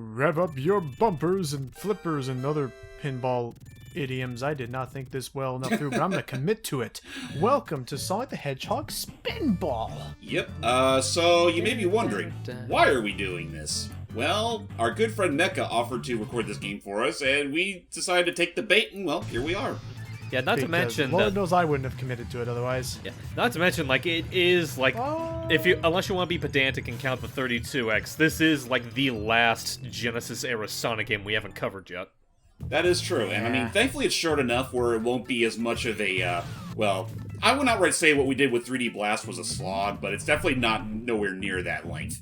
Rev up your bumpers and flippers and other pinball idioms. I did not think this well enough through, but I'm going to commit to it. Welcome to Sonic the Hedgehog Spinball. Yep, so you may be wondering, why are we doing this? Well, our good friend Mecha offered to record this game for us, and we decided to take the bait, and well, here we are. Yeah, not to mention Lord knows I wouldn't have committed to it otherwise. Yeah, not to mention, like, it is, like, unless you want to be pedantic and count the 32X, this is, like, the last Genesis-era Sonic game we haven't covered yet. That is true, and I mean, thankfully it's short enough where it won't be as much of a, well, I would outright say what we did with 3D Blast was a slog, but it's definitely not nowhere near that length.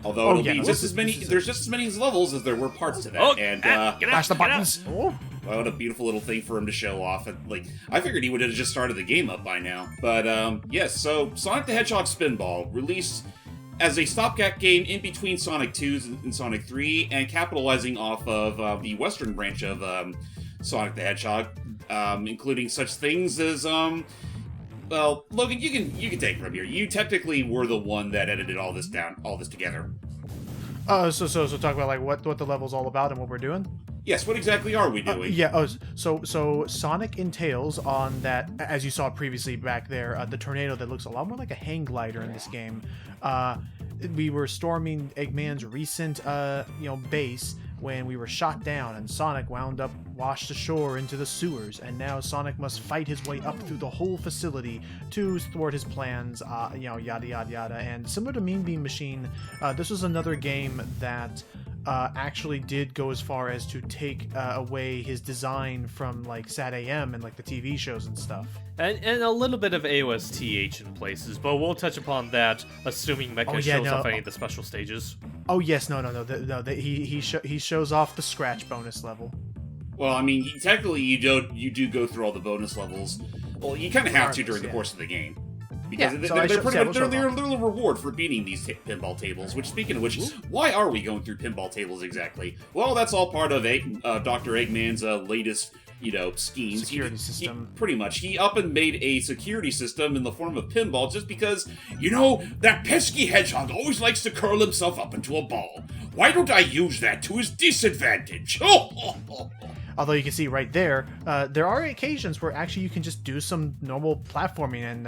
Although it'll be just as many, there's just as many levels as there were parts to that, and, mash the buttons! Well, what a beautiful little thing for him to show off. And, like, I figured he would have just started the game up by now. But, yes, so Sonic the Hedgehog Spinball, released as a stopgap game in between Sonic 2 and Sonic 3, and capitalizing off of the western branch of Sonic the Hedgehog, including such things as, well, Logan, you can take it from here. You technically were the one that edited all this together. So talk about, like, what the level's all about and what we're doing? Yes, what exactly are we doing? So Sonic entails on that, as you saw previously back there, the tornado that looks a lot more like a hang glider in this game. We were storming Eggman's recent, base when we were shot down, and Sonic wound up washed ashore into the sewers, and now Sonic must fight his way up through the whole facility to thwart his plans, yada yada yada. And similar to Mean Bean Machine, this was another game that actually did go as far as to take away his design from, like, Sad AM and, like, the TV shows and stuff. And a little bit of AOSTH in places, but we'll touch upon that, assuming Mecha shows off any of the special stages. Oh yes, no. He shows off the scratch bonus level. Well, I mean, technically you do go through all the bonus levels. Well, you kind of have to during the course of the game. Because they're a little reward for beating these pinball tables, which, speaking of which, why are we going through pinball tables exactly? Well, that's all part of Dr. Eggman's latest, schemes. Security system. Pretty much. He up and made a security system in the form of pinball just because, that pesky hedgehog always likes to curl himself up into a ball. Why don't I use that to his disadvantage? Although you can see right there, there are occasions where actually you can just do some normal platforming, and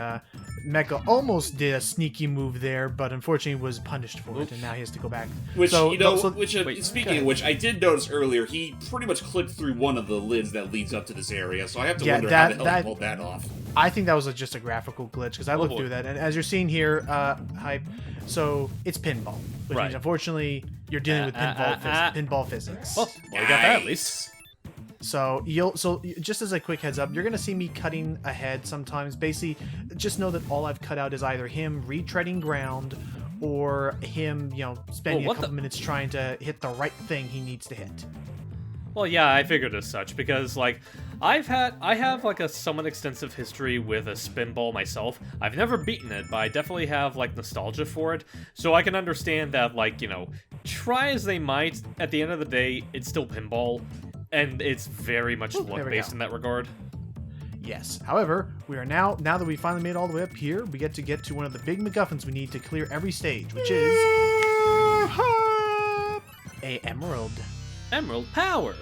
Mecha almost did a sneaky move there, but unfortunately was punished for it, and now he has to go back. Speaking of which, I did notice earlier, he pretty much clicked through one of the lids that leads up to this area, so I have to wonder how the hell he pulled that off. I think that was just a graphical glitch, because I looked through that, and as you're seeing here, Hype, so it's pinball, which means unfortunately you're dealing with pinball physics. Well, you got that at least. So just as a quick heads up, you're gonna see me cutting ahead sometimes. Basically, just know that all I've cut out is either him retreading ground or him, spending a couple minutes trying to hit the right thing he needs to hit. Well, yeah, I figured as such, because, like, I have like a somewhat extensive history with a Spinball myself. I've never beaten it, but I definitely have, like, nostalgia for it, so I can understand that, like, try as they might, at the end of the day, it's still pinball. And it's very much luck-based in that regard. Yes. However, we are now that we finally made it all the way up here, we get to one of the big MacGuffins we need to clear every stage, which is a emerald. Emerald power.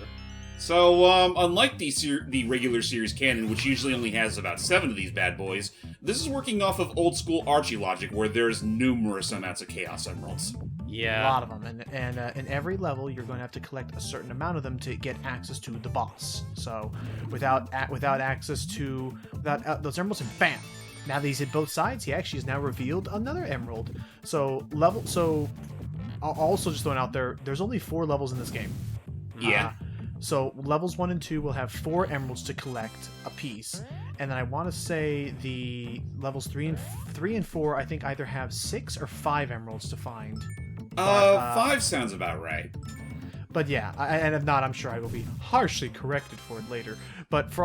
So, unlike the regular series canon, which usually only has about 7 of these bad boys, this is working off of old-school Archie logic, where there's numerous amounts of Chaos Emeralds. Yeah. A lot of them, and in every level, you're going to have to collect a certain amount of them to get access to the boss. So, without access to those emeralds, and bam! Now that he's hit both sides, he actually has now revealed another emerald. So, also just throwing out there, there's only 4 levels in this game. Yeah. So levels 1 and 2 will have 4 emeralds to collect a piece, and then I want to say the levels 3 and 4 I think either have 6 or 5 emeralds to find. 5 sounds about right. But yeah, and if not, I'm sure I will be harshly corrected for it later. But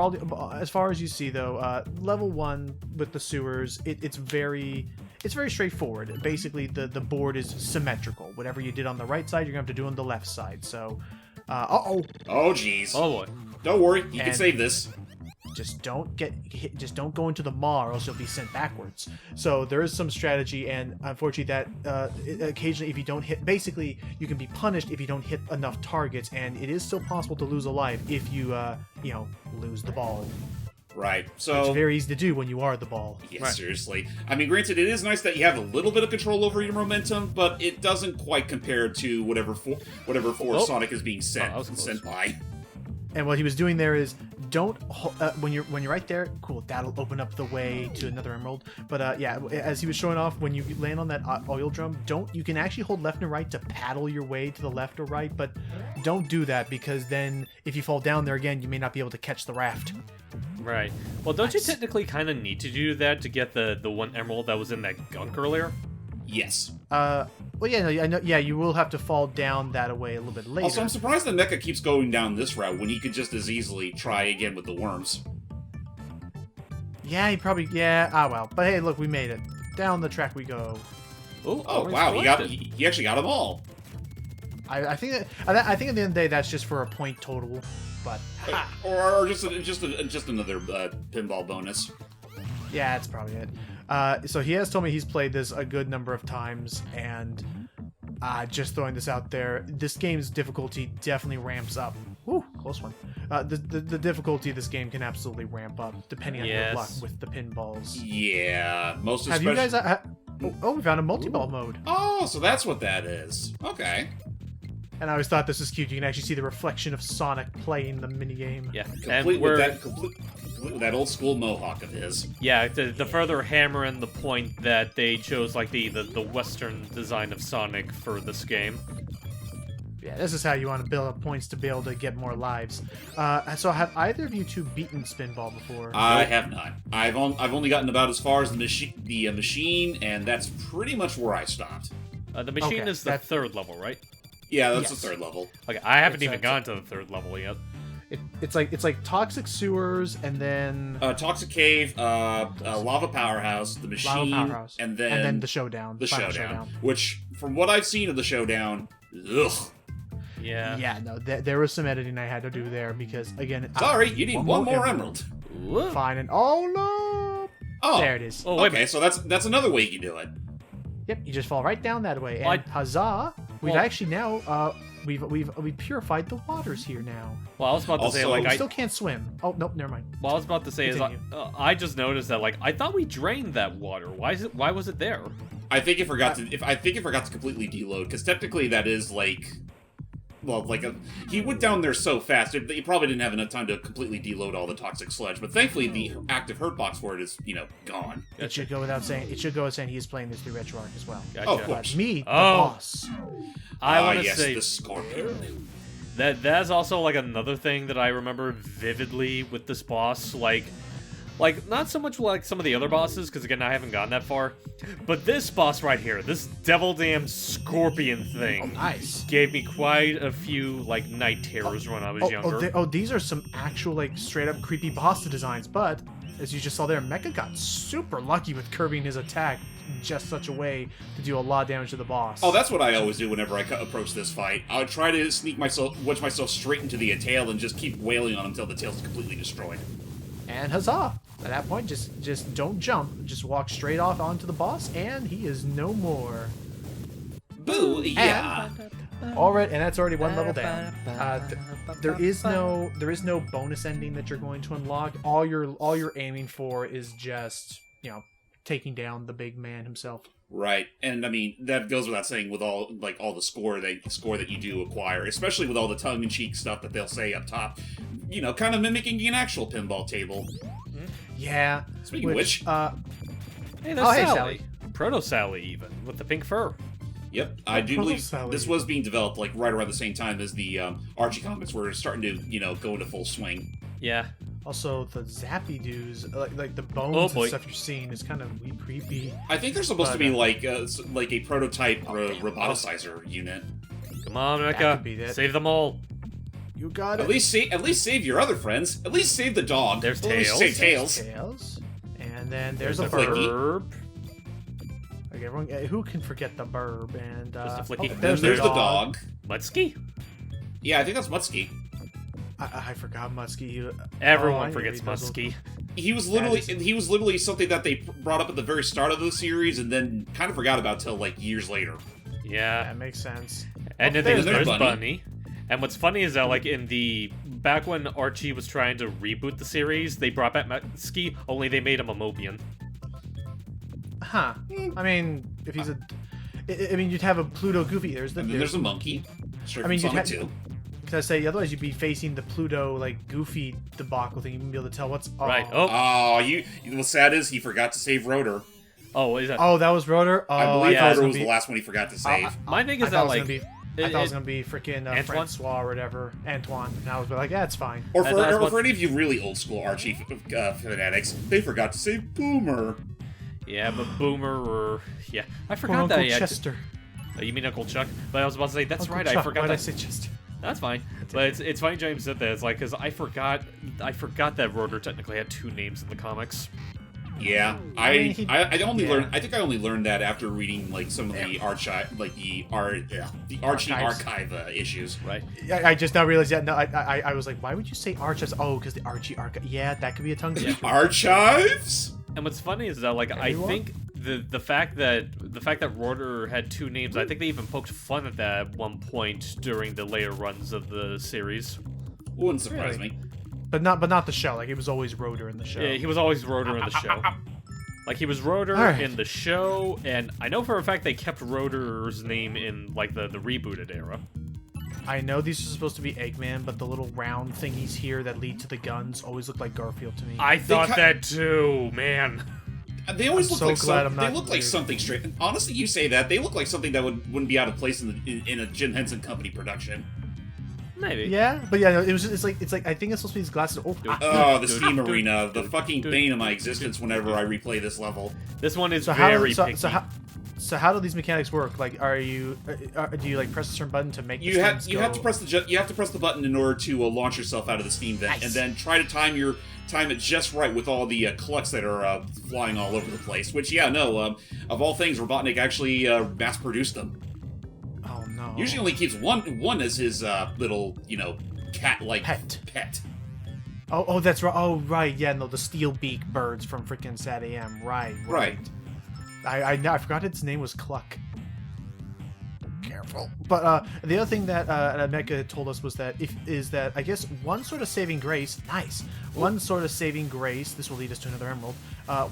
as far as you see though, level 1 with the sewers, it's very straightforward. Basically, the board is symmetrical. Whatever you did on the right side, you're gonna have to do on the left side. So. Oh, jeez. Oh, boy. Don't worry, you can save this. just don't get hit, just don't go into the maw, or else you'll be sent backwards. So there is some strategy, and unfortunately that occasionally if you don't hit, basically you can be punished if you don't hit enough targets, and it is still possible to lose a life if you lose the ball. Right. So it's very easy to do when you are the ball. Yeah, Right. seriously. I mean, granted, it is nice that you have a little bit of control over your momentum, but it doesn't quite compare to whatever force Sonic is being that was close. sent by. And what he was doing there is don't when you're right there, cool, that'll open up the way to another emerald. But yeah, as he was showing off, when you land on that oil drum, you can actually hold left and right to paddle your way to the left or right, but don't do that, because then if you fall down there again, you may not be able to catch the raft. Right. Well, don't you technically kind of need to do that to get the one emerald that was in that gunk earlier? Yes. Well, yeah, no, I know. Yeah, you will have to fall down that way a little bit later. Also, I'm surprised that Mecha keeps going down this route when he could just as easily try again with the worms. Yeah, he probably. Yeah. Ah, well. But hey, look, we made it. Down the track we go. Oh wow, he actually got them all. I think at the end of the day, that's just for a point total. But Or just another pinball bonus. yeah, that's probably it. So he has told me he's played this a good number of times, and just throwing this out there, this game's difficulty definitely ramps up. Whew, close one. The difficulty of this game can absolutely ramp up depending on your luck with the pinballs. Yeah, most Have you guys? We found a multi-ball mode. Oh, so that's what that is. Okay. And I always thought this was cute. You can actually see the reflection of Sonic playing the minigame. Yeah, Complete with that old school mohawk of his. Yeah, the further hammer in the point that they chose like the Western design of Sonic for this game. Yeah, this is how you want to build up points to be able to get more lives. So have either of you two beaten Spinball before? I have not. I've only gotten about as far as the machine, and that's pretty much where I stopped. The machine Okay, is the third level, right? Yeah, that's Yes. the third level. Okay, I haven't It's even a- gone to the third level yet. It's like toxic sewers, and then Toxic Cave, Lava Powerhouse, the machine, Lava Powerhouse, and then the showdown. the final showdown. Which, from what I've seen of the showdown, ugh. Yeah. Yeah, no, there was some editing I had to do there because again, Sorry, you need one more emerald. Whoop. Fine, and oh no, Oh, there it is. Oh, wait a okay, minute. so that's another way you can do it. Yep, you just fall right down that way, and Well, huzzah! We've well- actually now we've purified the waters here now. Well, I was about to say, Also- like, We I still can't swim. Oh nope, never mind. Well, I was about to say Continue. I just noticed that like I thought we drained that water. Why was it there? I think it forgot to completely deload, because technically that is like, well, he went down there so fast, he probably didn't have enough time to completely deload all the toxic sludge. But thankfully, the active hurt box for it is, gone. It should go without saying. It should go without saying he is playing this through RetroArch as well. Gotcha. Oh, of course. But me, the Oh. boss. I want to yes, say the scorpion. that's also like another thing that I remember vividly with this boss. Like not so much like some of the other bosses, because again I haven't gotten that far, but this boss right here, this devil damn scorpion thing, Nice. gave me quite a few like night terrors when I was younger. These are some actual like straight up creepy boss designs. But as you just saw there, Mecha got super lucky with curbing his attack in just such a way to do a lot of damage to the boss. Oh, that's what I always do whenever I approach this fight. I would try to wedge myself straight into the tail and just keep wailing on him until the tail's completely destroyed. And huzzah! At that point, just don't jump. Just walk straight off onto the boss, and he is no more. Boo! Yeah. Already, and that's already one level down. There is no bonus ending that you're going to unlock. All you're aiming for is just taking down the big man himself. Right, and I mean that goes without saying with all the score that you do acquire, especially with all the tongue-in-cheek stuff that they'll say up top, kind of mimicking an actual pinball table. Yeah. Speaking of which, Hey, there's hey, Sally. Sally. Proto Sally even with the pink fur. yep, I do Hello, believe Sally. this was being developed right around the same time as the Archie comics were starting to go into full swing. Yeah. Also, the zappy dudes, like the bones Oh, and boy. stuff you're seeing, is kind of creepy. I think they're supposed to be like a prototype Okay. roboticizer unit. Come on, That Mecha. could be it. Save them all. You got At it. least save your other friends. At least save the dog. There's At least Tails. Save Tails. Tails. And then there's There's a a Flicky. bird. Burp. Okay, everyone, who can forget the burb? And Just a Flicky. Then there's there's the dog. Mutsky. Yeah, I think that's Mutsky. I forgot Muskie. Everyone I forgets never puzzled. Muskie. He was literally something that they brought up at the very start of the series and then kind of forgot about till like years later. Yeah. That makes sense. And then there's there's Bunny. Bunny. And what's funny is that, like, back when Archie was trying to reboot the series, they brought back Muskie, only they made him a Mobian. Huh. I mean, if he's I mean, you'd have a Pluto Goofy. And then there's a monkey. Straight I mean, from you'd Sonic 2. Because I say, otherwise you'd be facing the Pluto, like, Goofy debacle thing. You wouldn't be able to tell what's... Right. Oh. Oh, what's sad is he forgot to save Rotor. Oh, is that? Oh, that was Rotor? Oh, I believe yeah, Rotor was the last one he forgot to save. My thing I is thought that, it was like... I thought it was gonna be freaking Antoine? Francois or whatever, Antoine. And I was like, yeah, it's fine. Or that's for any of you really old school Archie fanatics, they forgot to save Boomer. Yeah, but Boomer or... Yeah, I Or forgot Uncle that. Yeah. Chester. Oh, you mean Uncle Chuck? But I was about to say, that's Uncle right, Chuck. I forgot Why'd that. I say Chester? That's fine. But it's funny James said that. It's like, because I forgot that Rotor technically had 2 names in the comics. Yeah, I mean, I only yeah. learned. I think I only learned that after reading like some of the the Archie Archives. archive issues. Right. I just now realized that. No, I was like, why would you say Archives? Oh, because the Archie archive. Yeah, that could be a tongue twister. Archives. And what's funny is that, like, Everyone? I think the fact that Rotor had 2 names, I think they even poked fun at that at one point during the later runs of the series. Wouldn't surprise Really? me. But not the show. Like, it was always Rotor in the show. Yeah, he was always Rotor in the show. Like, he was Rotor Alright. in the show, and I know for a fact they kept Rotor's name in, like, the rebooted era. I know these are supposed to be Eggman, but the little round thingies here that lead to the guns always look like Garfield to me. I thought ki- that too, man. They always I'm look so like glad I'm they not look like weird. something straight. Honestly, you say that they look like something that wouldn't be out of place in a Jim Henson Company production. Maybe. Yeah, but yeah, no, it's like I think it's supposed to be these glasses. Oh, Oh, the Steam Arena, the fucking bane of my existence whenever I replay this level. This one is so how very so, picky. so how do these mechanics work? Like, do you like press a certain button to make You the have things go? to press the button in order to launch yourself out of the Steam vent, Nice. and then try to time it just right with all the clucks that are flying all over the place. Which, yeah, no, of all things, Robotnik actually mass produced them. Oh no. Usually only keeps one as his little, cat-like Pet. Oh, that's right. Oh, right. Yeah, no, the steel beak birds from freaking Sad AM. Right. Right. I forgot its name was Cluck. Careful. But the other thing that Mecha told us was that I guess one sort of saving grace. Nice. One sort of saving grace. This will lead us to another emerald.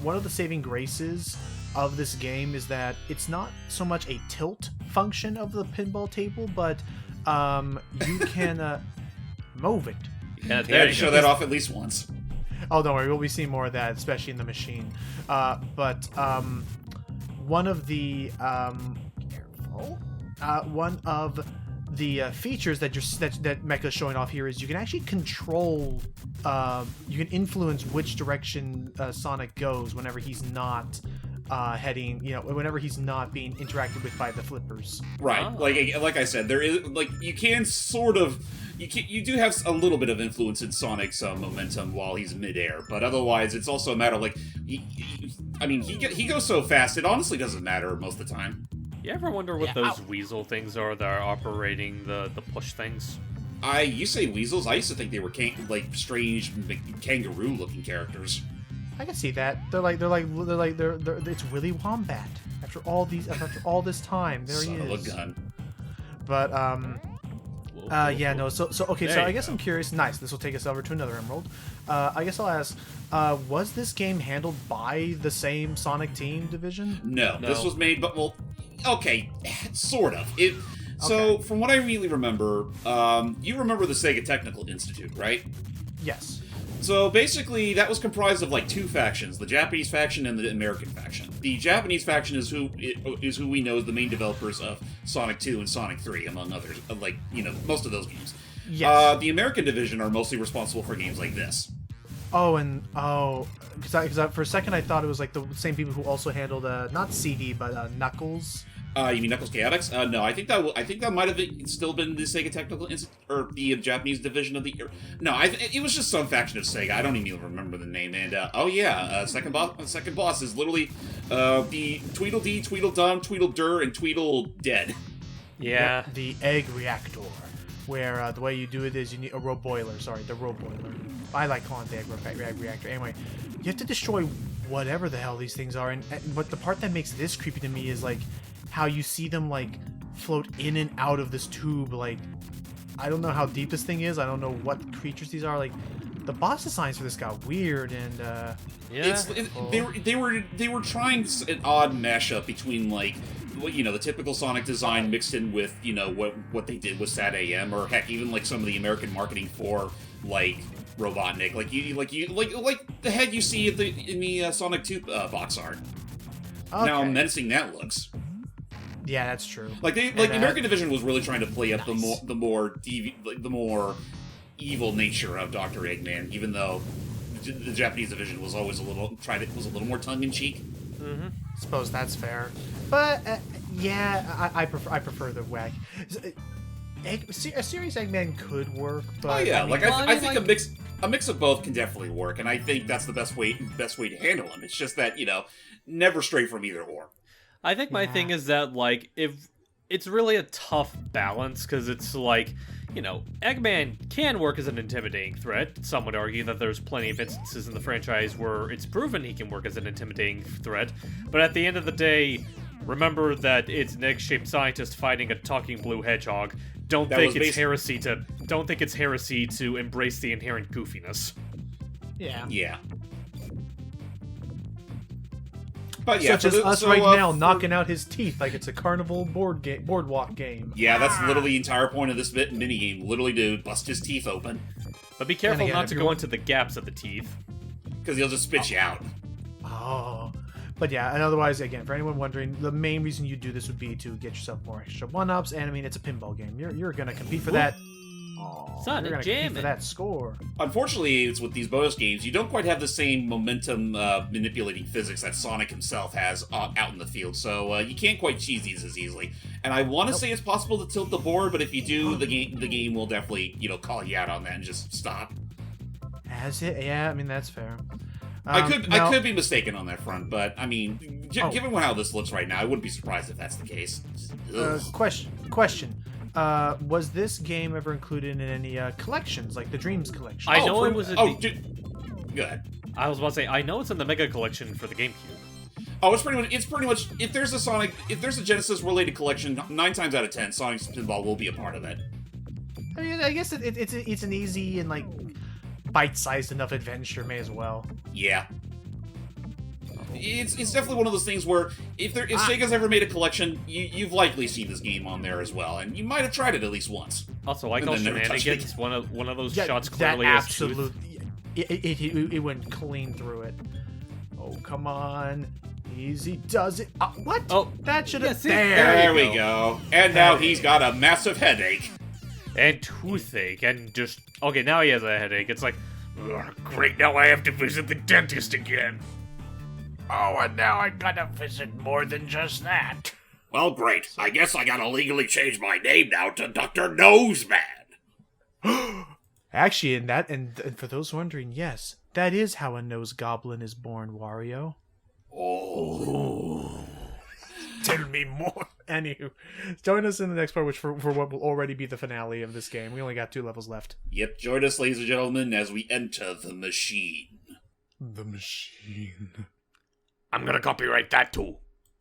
One of the saving graces of this game is that it's not so much a tilt function of the pinball table, but you can move it. Yeah, They there had to you show go. that off at least once. Oh, don't worry, we'll be seeing more of that, especially in the machine. But one of the one of the features that that Mecha's showing off here is you can actually control, you can influence which direction Sonic goes whenever he's not heading, whenever he's not being interacted with by the flippers. Right. Oh. Like I said, there is you can sort of you do have a little bit of influence in Sonic's momentum while he's midair, but otherwise it's also a matter of he goes so fast it honestly doesn't matter most of the time. You ever wonder what Yeah, those ow. weasel things are that are operating the push things? You say weasels? I used to think they were strange kangaroo-looking characters. I can see that. They're it's Willy Wombat. After all this time, there Son he of is. a gun. But yeah, no. So okay. There So you I guess go. I'm curious. Nice. This will take us over to another emerald. I guess I'll ask. Was this game handled by the same Sonic Team division? No, No. this was made, but okay, sort of. So, Okay. from what I really remember, you remember the Sega Technical Institute, right? Yes. So basically, that was comprised of 2 factions: the Japanese faction and the American faction. The Japanese faction is who we know as the main developers of Sonic 2 and Sonic 3, among others. Most of those games. Yes. The American division are mostly responsible for games like this. Because for a second I thought it was like the same people who also handled not CD but Knuckles. You mean Knuckles Chaotix? No, I think that might have still been the Sega Technical Institute, or the Japanese division of the. No, it was just some faction of Sega. I don't even remember the name. And second boss is literally the Tweedledee, Tweedledum, Tweedledur, and Tweedledead. Yeah. Yep, the egg reactor, where the way you do it is you need a roboiler. Sorry, the roboiler. I like calling it the egg reactor. Anyway, you have to destroy whatever the hell these things are. But the part that makes this creepy to me is like how you see them like float in and out of this tube. Like, I don't know how deep this thing is. I don't know what creatures these are. Like, the boss designs for this got weird, and Yeah. They were trying an odd mashup between like, the typical Sonic design mixed in with what they did with Sat AM, or heck, even like some of the American marketing for like Robotnik, like the head you see in the Sonic 2 box art. okay. Now how menacing that looks. Yeah, that's true. Like the American division was really trying to play up the more evil nature of Dr. Eggman, even though the Japanese division was always a little more tongue in cheek. Mm-hmm. Suppose that's fair, but yeah, I prefer the whack. A serious Eggman could work, but Oh yeah, I mean, I think a mix of both can definitely work, and I think that's the best way to handle him. It's just that never stray from either or. I think my thing is that, like, if it's really a tough balance, because it's like, Eggman can work as an intimidating threat. Some would argue that there's plenty of instances in the franchise where it's proven he can work as an intimidating threat, but at the end of the day, remember that it's an egg-shaped scientist fighting a talking blue hedgehog. Don't think it's heresy to embrace the inherent goofiness. yeah. Yeah. But yeah, Such as us right now, knocking out his teeth like it's a carnival boardwalk game. Yeah, that's literally the entire point of this minigame. Literally to bust his teeth open. But be careful again, not if to you go want- into the gaps of the teeth. Because he'll just spit you out. Oh. But yeah, and otherwise, again, for anyone wondering, the main reason you do this would be to get yourself more extra one-ups, and I mean, it's a pinball game. You're gonna compete for that. Son, you're gonna jam compete for it. that score. Unfortunately, it's with these bonus games, you don't quite have the same momentum manipulating physics that Sonic himself has out in the field, so you can't quite cheese these as easily. And I want to say it's possible to tilt the board, but if you do, the game will definitely call you out on that and just stop. Has it? Yeah, I mean, that's fair. I now- could be mistaken on that front, but I mean, given how this looks right now, I wouldn't be surprised if that's the case. Question. Was this game ever included in any collections, like the Dreams collection? I know it was. Go ahead. I was about to say, I know it's in the Mega Collection for the GameCube. Oh, it's pretty much. If there's a Genesis related collection, 9 times out of 10, Sonic's Spinball will be a part of it. I mean, I guess it's an easy and like bite-sized enough adventure. May as well. Yeah. It's definitely one of those things where if Sega's ever made a collection, you've likely seen this game on there as well, and you might have tried it at least once. Also, like And all then never touched shenanigans, it. one of those Yeah, shots that clearly has tooth. absolutely. It went clean through it. Oh, come on. Easy does it. What? Oh, that should have. yeah, see, There we go. And now he's got a massive headache. And toothache, and just... Okay, now he has a headache. It's like, "Ugh, great, now I have to visit the dentist again. Oh, and now I gotta visit more than just that. Well, great. I guess I gotta legally change my name now to Dr. Noseman. Actually, and for those wondering, yes, that is how a nose goblin is born, Wario. Oh. Tell me more. Anywho, join us in the next part, which for what will already be the finale of this game. We only got 2 levels left. Yep, join us, ladies and gentlemen, as we enter the machine. The machine. I'm gonna copyright that too.